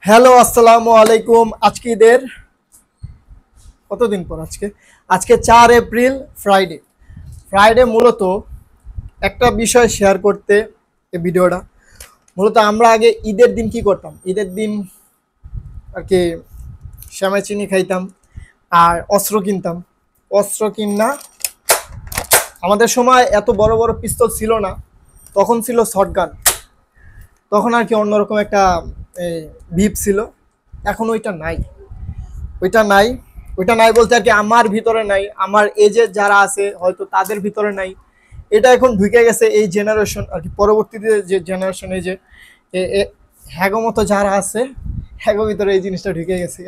Hello, আসসালামু আলাইকুম। আজকে ঈদের কতদিন পর? আজকে আজকে 4 এপ্রিল, ফ্রাইডে। ফ্রাইডে মূলত একটা বিষয় শেয়ার করতে এই ভিডিওটা। মূলত আমরা আগে ঈদের দিন কি করতাম? ঈদের দিন আর কি সেমাই চিনি খাইতাম আর অস্ত্র কিনতাম। অস্ত্র কিনা আমাদের সময় এত বড় বড় পিস্তল ছিল না, তখন ছিল শটগান। তখন আর কি অন্যরকম একটা ভিপ ছিল। এখন ওইটা নাই, ওইটা নাই। ওইটা নাই বলতে আর কি আমার ভিতরে নাই, আমার এজে যারা আছে হয়তো তাদের ভিতরে নাই। এটা এখন ঢুকে গেছে এই জেনারেশন আর কি, পরবর্তীতে যে জেনারেশন, এই যে হ্যাগো মতো যারা আছে, হ্যাগো ভিতরে এই জিনিসটা ঢুকে গেছে।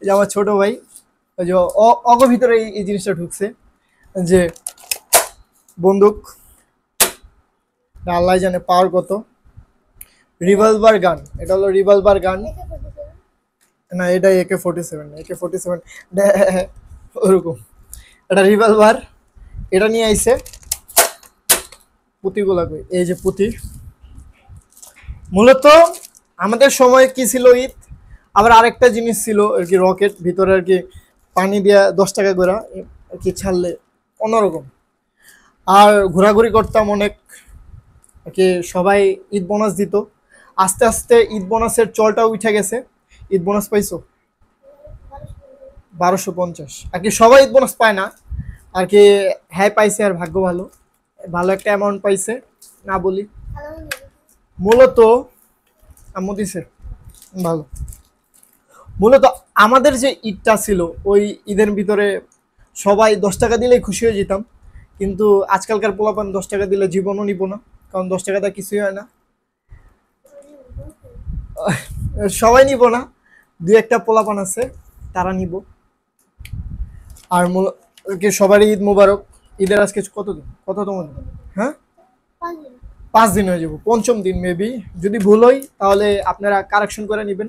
এই যে আমার ছোট ভাই, ওই যে অগ ভিতরে এই জিনিসটা ঢুকছে যে বন্দুক, আল্লাহ জানে পাওয়ার কত। রিভলভার গান, এটা হলো রিভলভার গান। না, এটা AK-47 না, AK-47 ওরকম এটা রিভলভার। এটা নিয়ে আইছে পুঁতিগুলা কই, এই যে পুঁতি। মূলত আমাদের সময় কি ছিল, ঈদ। আবার আরেকটা জিনিস ছিল আর কি, রকেট ভিতরে আর কি পানি দিয়া 10 টাকা করে আর কি ছাড়লে অন্যরকম। আর ঘোরাঘুরি করতাম অনেক আর কি, সবাই ঈদ বোনাস দিত। আস্তে আস্তে ঈদ বোনাসের চলটা উঠে গেছে। ঈদ বোনাস পাইছো? 1250 আর কি। সবাই ঈদ বোনাস পায় না আর কি, হ্যাঁ পাইছে, আর ভাগ্য ভালো, ভালো একটা অ্যামাউন্ট পাইছে। না বলি, মূলত আম্মু দিছে, ভালো। মূলত আমাদের যে ঈদটা ছিল, ওই ঈদের ভিতরে সবাই 10 টাকা দিলেই খুশি হয়ে যেতাম। কিন্তু আজকালকার পোলাপান 10 টাকা দিলে জীবনও নিব না, কারণ 10 টাকা কিছুই হয় না। সবাই নিব না, দুই একটা পোলাপান আছে তারা নিব। আর কি সবারই ঈদ মুবারক। ঈদের আজকে কতদিন, কততম দিন? হ্যাঁ, 5 দিন হয়ে যাব, পঞ্চম দিন মেবি। যদি ভুল হয় তাহলে আপনারা কারেকশন করে নেবেন।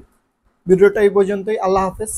ভিডিওটা এই পর্যন্তই। আল্লাহ হাফেজ।